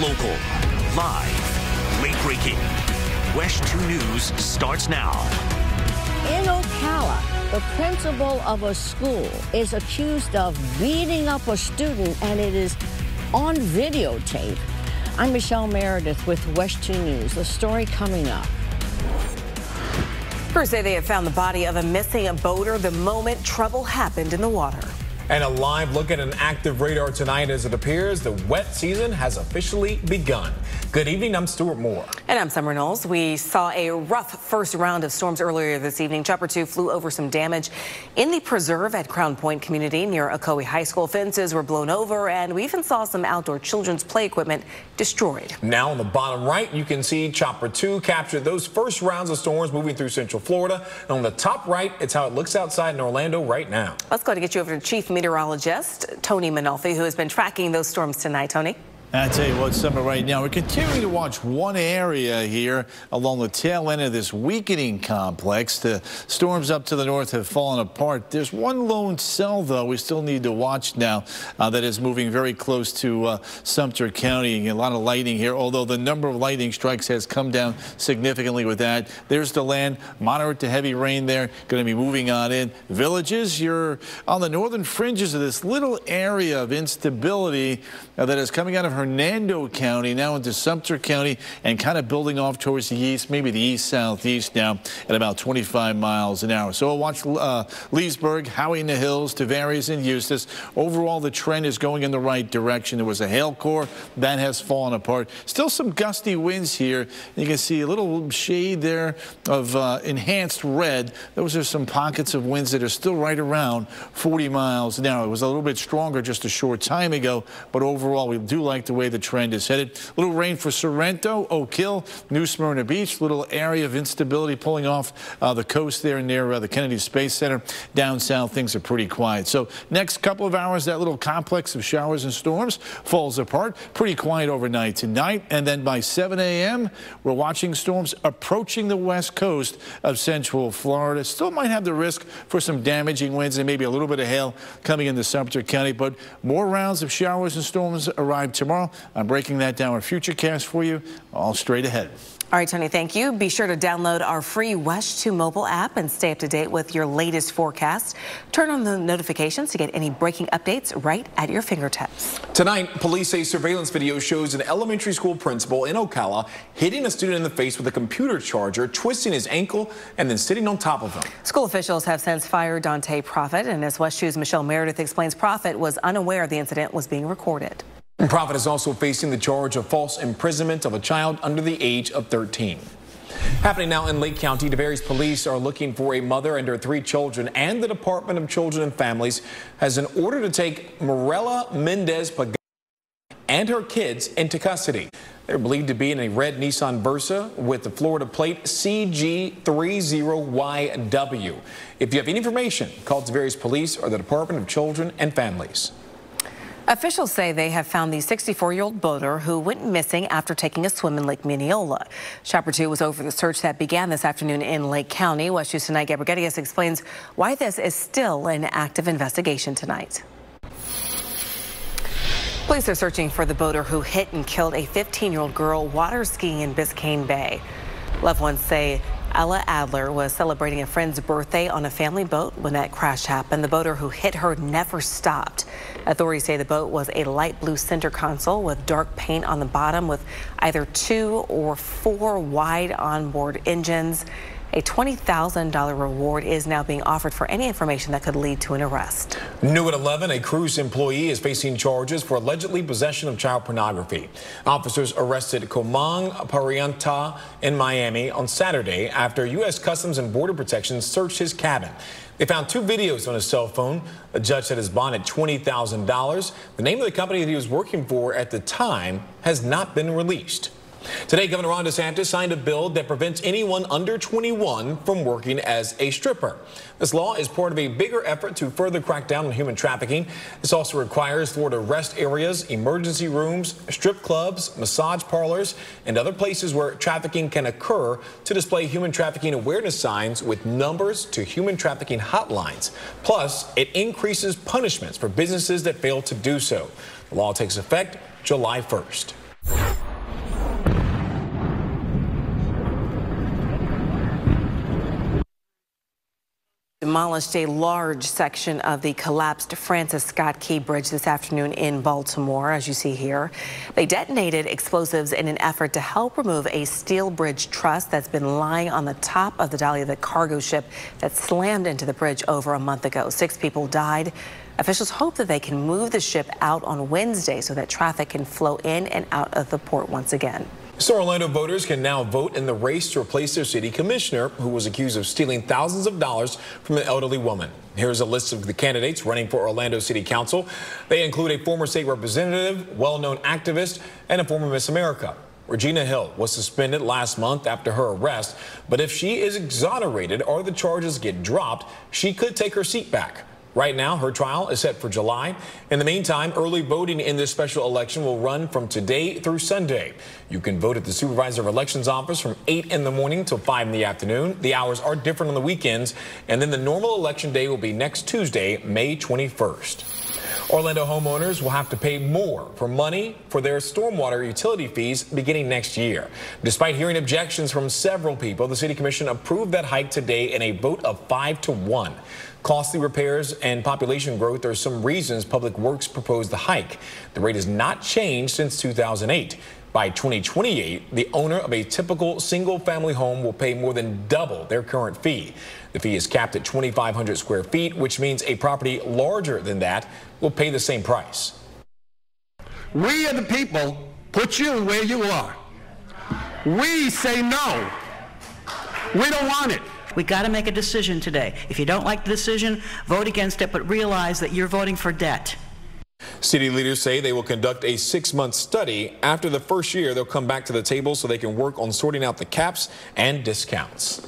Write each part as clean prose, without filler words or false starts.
Local, live, late-breaking. WESH 2 News starts now. In Ocala, the principal of a school is accused of beating up a student, and it is on videotape. I'm Michelle Meredith with WESH 2 News. The story coming up. Crews say they have found the body of a missing boater the moment trouble happened in the water. And a live look at an active radar tonight as it appears the wet season has officially begun. Good evening, I'm Stuart Moore. And I'm Summer Knowles. We saw a rough first round of storms earlier this evening. Chopper 2 flew over some damage in the preserve at Crown Point community near Ocoee High School. Fences were blown over, and we even saw some outdoor children's play equipment destroyed. Now on the bottom right, you can see Chopper 2 captured those first rounds of storms moving through Central Florida. And on the top right, it's how it looks outside in Orlando right now. Let's go to get you over to Chief Meteorologist Tony Manolfi, who has been tracking those storms tonight. Tony? I tell you what, Summer, right now, we're continuing to watch one area here along the tail end of this weakening complex. The storms up to the north have fallen apart. There's one lone cell, though, we still need to watch now that is moving very close to Sumter County. A lot of lightning here, although the number of lightning strikes has come down significantly with that. There's the land, moderate to heavy rain there, going to be moving on in. Villages, you're on the northern fringes of this little area of instability that is coming out of Hernando County now into Sumter County and kind of building off towards the east, maybe the east-southeast now at about 25 miles an hour. So we'll watch Leesburg, Howie in the Hills, Tavares and Eustis. Overall, the trend is going in the right direction. There was a hail core that has fallen apart. Still some gusty winds here. You can see a little shade there of enhanced red. Those are some pockets of winds that are still right around 40 miles an hour. It was a little bit stronger just a short time ago, but overall, we do like the way the trend is headed. A little rain for Sorrento, Oak Hill, New Smyrna Beach. Little area of instability pulling off the coast there near the Kennedy Space Center. Down south, things are pretty quiet. So next couple of hours, that little complex of showers and storms falls apart. Pretty quiet overnight tonight. And then by 7 a.m., we're watching storms approaching the west coast of central Florida. Still might have the risk for some damaging winds and maybe a little bit of hail coming into Sumter County. But more rounds of showers and storms arrive tomorrow. I'm breaking that down with Futurecast for you, all straight ahead. All right, Tony, thank you. Be sure to download our free WESH 2 mobile app and stay up to date with your latest forecast. Turn on the notifications to get any breaking updates right at your fingertips. Tonight, police say surveillance video shows an elementary school principal in Ocala hitting a student in the face with a computer charger, twisting his ankle, and then sitting on top of him. School officials have since fired Dante Profit, and as WESH 2's Michelle Meredith explains, Profit was unaware the incident was being recorded. Profit is also facing the charge of false imprisonment of a child under the age of 13. Happening now in Lake County, Tavares police are looking for a mother and her 3 children, and the Department of Children and Families has an order to take Morella Mendez-Pagan and her kids into custody. They're believed to be in a red Nissan Versa with the Florida plate CG30YW. If you have any information, call Tavares police or the Department of Children and Families. Officials say they have found the 64-year-old boater who went missing after taking a swim in Lake Mineola. Chopper 2 was over the search that began this afternoon in Lake County. WESH News Tonight, Gabriel Gettius explains why this is still an active investigation tonight. Police are searching for the boater who hit and killed a 15-year-old girl water skiing in Biscayne Bay. Loved ones say Ella Adler was celebrating a friend's birthday on a family boat when that crash happened. The boater who hit her never stopped. Authorities say the boat was a light blue center console with dark paint on the bottom with either 2 or 4 wide onboard engines. A $20,000 reward is now being offered for any information that could lead to an arrest. New at 11, a cruise employee is facing charges for allegedly possession of child pornography. Officers arrested Komang Parianta in Miami on Saturday after U.S. Customs and Border Protection searched his cabin. They found 2 videos on his cell phone. A judge set his bond at $20,000. The name of the company that he was working for at the time has not been released. Today, Governor Ron DeSantis signed a bill that prevents anyone under 21 from working as a stripper. This law is part of a bigger effort to further crack down on human trafficking. This also requires Florida rest areas, emergency rooms, strip clubs, massage parlors, and other places where trafficking can occur to display human trafficking awareness signs with numbers to human trafficking hotlines. Plus, it increases punishments for businesses that fail to do so. The law takes effect July 1st. demolished a large section of the collapsed Francis Scott Key Bridge this afternoon in Baltimore, as you see here. They detonated explosives in an effort to help remove a steel bridge truss that's been lying on the top of the Dahlia, the cargo ship that slammed into the bridge over a month ago. 6 people died. Officials hope that they can move the ship out on Wednesday so that traffic can flow in and out of the port once again. So Orlando voters can now vote in the race to replace their city commissioner, who was accused of stealing thousands of dollars from an elderly woman. Here's a list of the candidates running for Orlando City Council. They include a former state representative, well-known activist, and a former Miss America. Regina Hill was suspended last month after her arrest, but if she is exonerated or the charges get dropped, she could take her seat back. Right now, her trial is set for July. In the meantime, early voting in this special election will run from today through Sunday. You can vote at the Supervisor of Elections office from 8 in the morning till 5 in the afternoon. The hours are different on the weekends, and then the normal election day will be next Tuesday, May 21st. Orlando homeowners will have to pay more for money for their stormwater utility fees beginning next year. Despite hearing objections from several people, the City Commission approved that hike today in a vote of 5-1. Costly repairs and population growth are some reasons Public Works proposed the hike. The rate has not changed since 2008. By 2028, the owner of a typical single-family home will pay more than double their current fee. The fee is capped at 2,500 square feet, which means a property larger than that will pay the same price. We are the people put you where you are. We say no. We don't want it. We got to make a decision today. If you don't like the decision, vote against it, but realize that you're voting for debt. City leaders say they will conduct a 6-month study. After the first year, they'll come back to the table so they can work on sorting out the caps and discounts.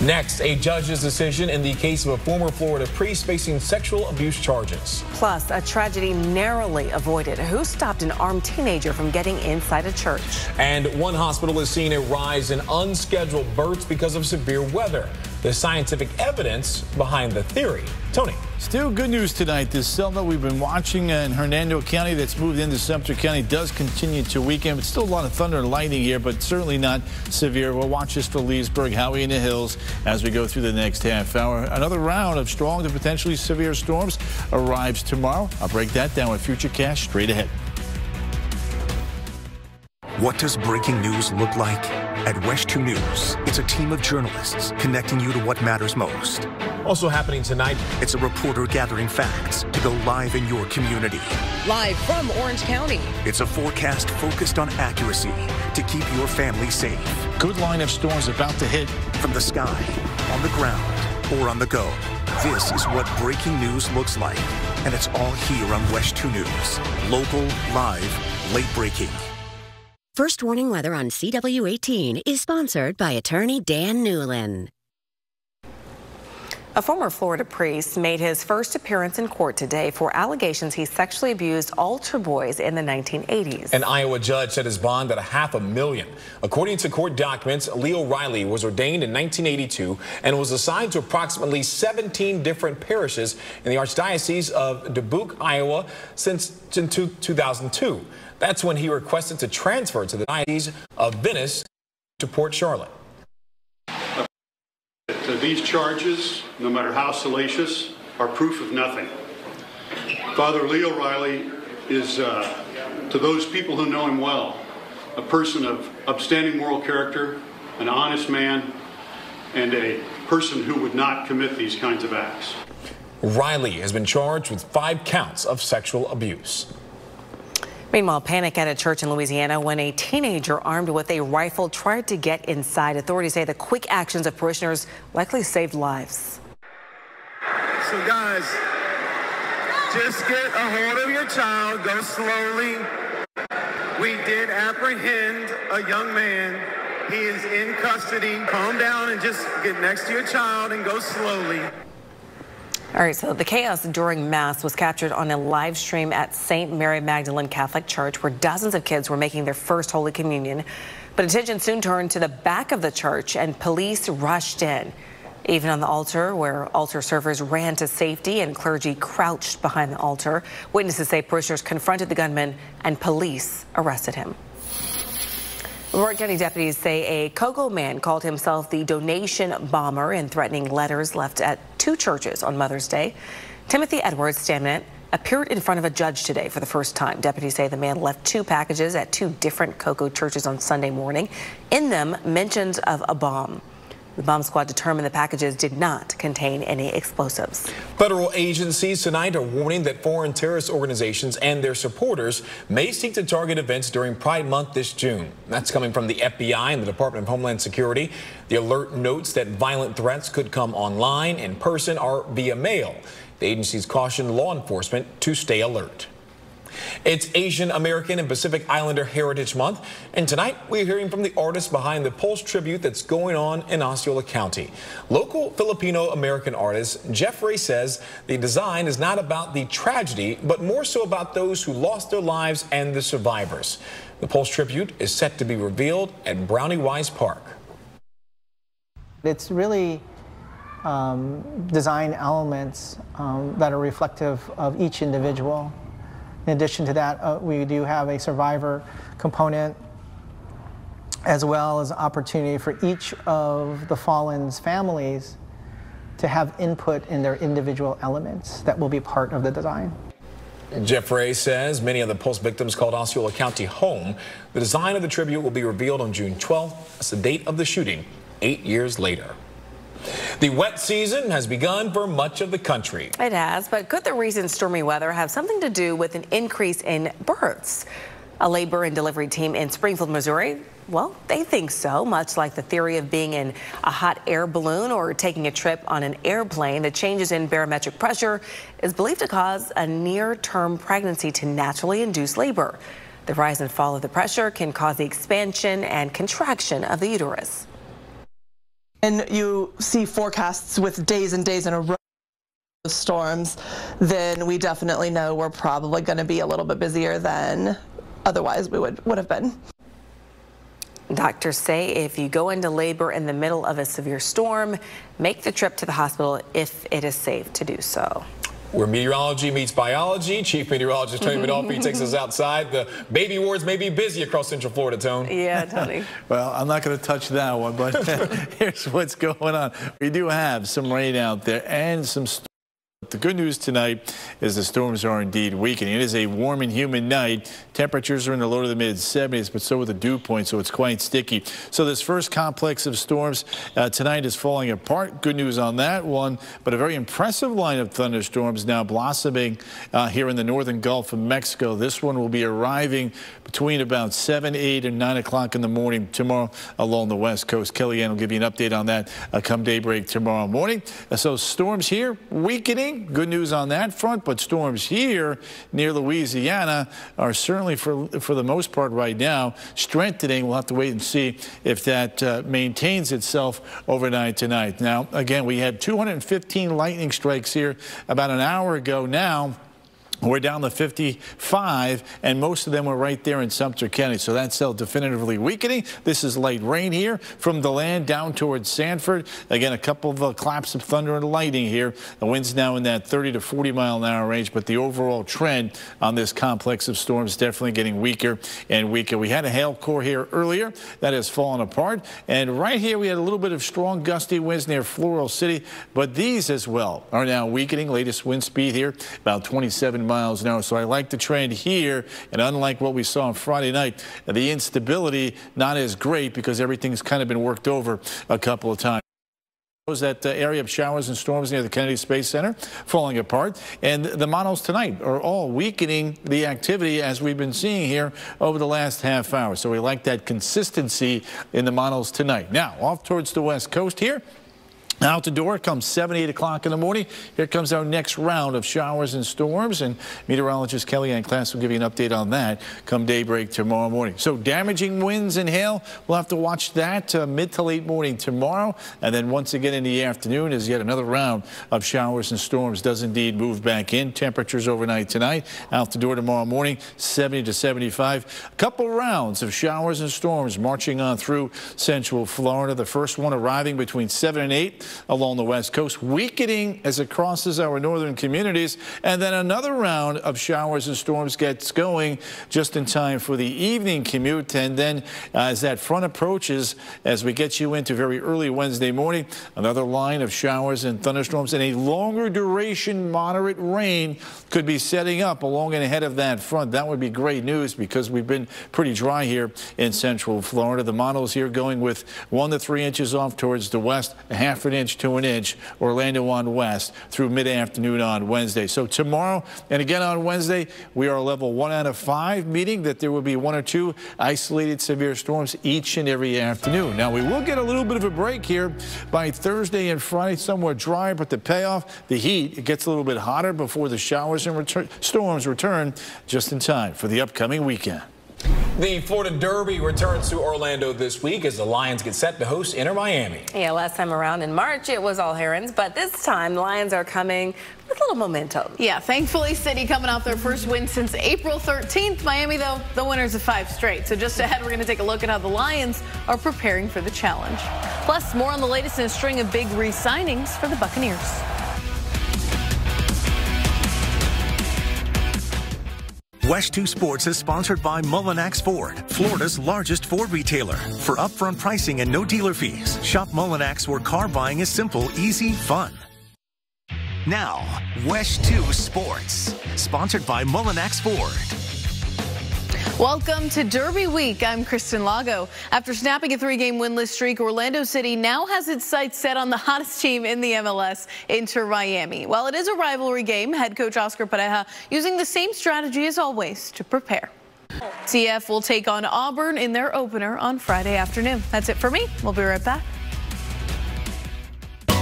Next, a judge's decision in the case of a former Florida priest facing sexual abuse charges. Plus, a tragedy narrowly avoided. Who stopped an armed teenager from getting inside a church? And one hospital is seeing a rise in unscheduled births because of severe weather. The scientific evidence behind the theory. Tony. Still good news tonight. This cell that we've been watching in Hernando County that's moved into Sumter County does continue to weaken. But still a lot of thunder and lightning here, but certainly not severe. We'll watch this for Leesburg, Howie, and the hills as we go through the next half hour. Another round of strong to potentially severe storms arrives tomorrow. I'll break that down with Futurecast straight ahead. What does breaking news look like? At WESH 2 News, it's a team of journalists connecting you to what matters most. Also happening tonight, it's a reporter gathering facts to go live in your community. Live from Orange County. It's a forecast focused on accuracy to keep your family safe. Good line of storms about to hit. From the sky, on the ground, or on the go. This is what breaking news looks like. And it's all here on WESH 2 News. Local, live, late breaking. First Warning Weather on CW18 is sponsored by attorney Dan Newlin. A former Florida priest made his first appearance in court today for allegations he sexually abused altar boys in the 1980s. An Iowa judge set his bond at $500,000. According to court documents, Leo Riley was ordained in 1982 and was assigned to approximately 17 different parishes in the Archdiocese of Dubuque, Iowa since 2002. That's when he requested to transfer to the Diocese of Venice to Port Charlotte. These charges, no matter how salacious, are proof of nothing. Father Leo Riley is, to those people who know him well, a person of upstanding moral character, an honest man, and a person who would not commit these kinds of acts. Riley has been charged with 5 counts of sexual abuse. Meanwhile, panic at a church in Louisiana when a teenager armed with a rifle tried to get inside. Authorities say the quick actions of parishioners likely saved lives. So guys, just get a hold of your child, go slowly. We did apprehend a young man. He is in custody. Calm down and just get next to your child and go slowly. All right, so the chaos during Mass was captured on a live stream at St. Mary Magdalene Catholic Church, where dozens of kids were making their first Holy Communion. But attention soon turned to the back of the church, and police rushed in. Even on the altar, where altar servers ran to safety and clergy crouched behind the altar. Witnesses say parishioners confronted the gunman and police arrested him. Warren County deputies say a Cocoa man called himself the donation bomber in threatening letters left at 2 churches on Mother's Day. Timothy Edwards Stamnet appeared in front of a judge today for the first time. Deputies say the man left 2 packages at 2 different Cocoa churches on Sunday morning. In them, mentions of a bomb. The bomb squad determined the packages did not contain any explosives. Federal agencies tonight are warning that foreign terrorist organizations and their supporters may seek to target events during Pride Month this June. That's coming from the FBI and the Department of Homeland Security. The alert notes that violent threats could come online, in person, or via mail. The agencies caution law enforcement to stay alert. It's Asian American and Pacific Islander Heritage Month, and tonight we're hearing from the artist behind the Pulse tribute that's going on in Osceola County. Local Filipino-American artist Jeff Ray says the design is not about the tragedy, but more so about those who lost their lives and the survivors. The Pulse tribute is set to be revealed at Brownie Wise Park. It's really design elements that are reflective of each individual. In addition to that, we do have a survivor component, as well as opportunity for each of the fallen's families to have input in their individual elements that will be part of the design. Jeff Ray says many of the Pulse victims called Osceola County home. The design of the tribute will be revealed on June 12th. That's the date of the shooting, 8 years later. The wet season has begun for much of the country. It has, but could the recent stormy weather have something to do with an increase in births? A labor and delivery team in Springfield, Missouri, well, they think so. Much like the theory of being in a hot air balloon or taking a trip on an airplane, the changes in barometric pressure is believed to cause a near-term pregnancy to naturally induce labor. The rise and fall of the pressure can cause the expansion and contraction of the uterus. And you see forecasts with days and days in a row of storms, then we definitely know we're probably going to be a little bit busier than otherwise we would have been. Doctors say if you go into labor in the middle of a severe storm, make the trip to the hospital if it is safe to do so. Where meteorology meets biology, Chief Meteorologist Tony Rodolphe takes us outside. The baby wards may be busy across Central Florida, Tony. Yeah, Tony. Well, I'm not going to touch that one, but here's what's going on. We do have some rain out there and some storms. The good news tonight is the storms are indeed weakening. It is a warm and humid night. Temperatures are in the low to the mid 70s, but so are the dew points, so it's quite sticky. So this first complex of storms tonight is falling apart. Good news on that one, but a very impressive line of thunderstorms now blossoming here in the northern Gulf of Mexico. This one will be arriving between about 7, 8, and 9 o'clock in the morning tomorrow along the west coast. Kellyanne will give you an update on that come daybreak tomorrow morning. So storms here weakening. Good news on that front, but storms here near Louisiana are certainly, for the most part right now, strengthening. We'll have to wait and see if that maintains itself overnight tonight. Now, again, we had 215 lightning strikes here about an hour ago now. We're down to 55, and most of them were right there in Sumter County, so that's still definitively weakening. This is light rain here from the land down towards Sanford. Again, a couple of claps of thunder and lightning here. The wind's now in that 30 to 40 mile an hour range, but the overall trend on this complex of storms definitely getting weaker and weaker. We had a hail core here earlier that has fallen apart, and right here we had a little bit of strong gusty winds near Floral City, but these as well are now weakening. Latest wind speed here about 27 miles an hour. So I like the trend here, and unlike what we saw on Friday night, the instability not as great because everything's kind of been worked over a couple of times. That area of showers and storms near the Kennedy Space Center falling apart, and the models tonight are all weakening the activity as we've been seeing here over the last half hour. So we like that consistency in the models tonight. Now off towards the west coast here. Out the door comes 7, 8 o'clock in the morning. Here comes our next round of showers and storms, and meteorologist Kellyanne Class will give you an update on that come daybreak tomorrow morning. So damaging winds and hail, we'll have to watch that mid to late morning tomorrow, and then once again in the afternoon as yet another round of showers and storms does indeed move back in. Temperatures overnight tonight, out the door tomorrow morning 70 to 75. A couple rounds of showers and storms marching on through central Florida. The first one arriving between 7 and 8. along the west coast, weakening as it crosses our northern communities. And then another round of showers and storms gets going just in time for the evening commute. And then as that front approaches, as we get you into very early Wednesday morning, another line of showers and thunderstorms and a longer duration moderate rain could be setting up along and ahead of that front. That would be great news because we've been pretty dry here in central Florida. The models here going with 1 to 3 inches off towards the west, a ½ an inch to an inch, Orlando on west through mid-afternoon on Wednesday. So tomorrow and again on Wednesday, we are level 1 out of 5, meaning that there will be 1 or 2 isolated severe storms each and every afternoon. Now, we will get a little bit of a break here by Thursday and Friday, somewhat dry, but the payoff, the heat, it gets a little bit hotter before the showers and storms return just in time for the upcoming weekend. The Florida Derby returns to Orlando this week as the Lions get set to host Inter Miami. Yeah, last time around in March, it was all Herons, but this time the Lions are coming with a little momentum. Yeah, thankfully, City coming off their first win since April 13th. Miami, though, the winners of 5 straight. So just ahead, we're going to take a look at how the Lions are preparing for the challenge. Plus, more on the latest in a string of big re-signings for the Buccaneers. WESH 2 Sports is sponsored by Mullinax Ford, Florida's largest Ford retailer. For upfront pricing and no dealer fees, shop Mullinax where car buying is simple, easy, fun. Now, WESH 2 Sports, sponsored by Mullinax Ford. Welcome to Derby Week. I'm Kristen Lago. After snapping a 3-game winless streak, Orlando City now has its sights set on the hottest team in the MLS, Inter Miami. While it is a rivalry game, head coach Oscar Pareja using the same strategy as always to prepare. CF will take on Auburn in their opener on Friday afternoon. That's it for me. We'll be right back.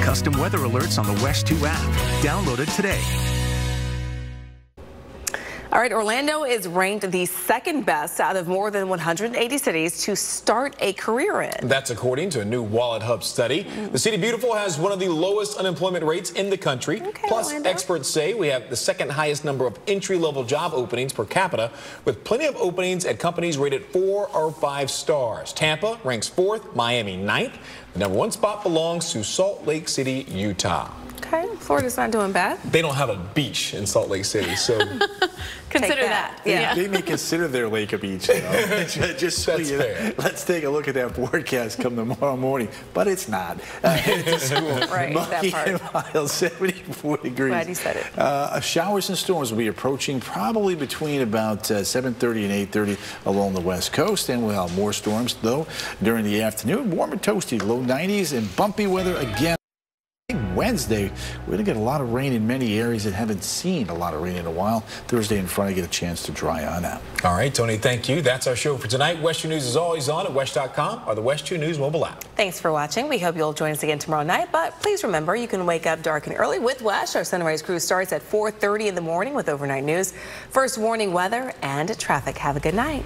Custom weather alerts on the WESH 2 app. Download it today. All right, Orlando is ranked the second best out of more than 180 cities to start a career in. That's according to a new Wallet Hub study. The City Beautiful has one of the lowest unemployment rates in the country. Plus, Orlando. Experts say we have the second highest number of entry-level job openings per capita, with plenty of openings at companies rated 4 or 5 stars. Tampa ranks 4th, Miami 9th. The number 1 spot belongs to Salt Lake City, Utah. Okay, Florida's not doing bad. They don't have a beach in Salt Lake City, so consider that. Yeah, they may consider their lake a beach. You know? Just so you know. Let's take a look at that forecast come tomorrow morning, but it's not. It's cool. Right, that part. And mild, 74 degrees. Glad you said it. Showers and storms will be approaching probably between about 7:30 and 8:30 along the west coast, and we'll have more storms though during the afternoon. Warm and toasty, low 90s, and bumpy weather again. Wednesday, we're going to get a lot of rain in many areas that haven't seen a lot of rain in a while. Thursday and Friday get a chance to dry on out. All right, Tony, thank you. That's our show for tonight. WESH 2 News is always on at WESH.com or the WESH 2 News mobile app. Thanks for watching. We hope you'll join us again tomorrow night. But please remember, you can wake up dark and early with WESH. Our sunrise cruise starts at 4:30 in the morning with overnight news, first warning weather, and traffic. Have a good night.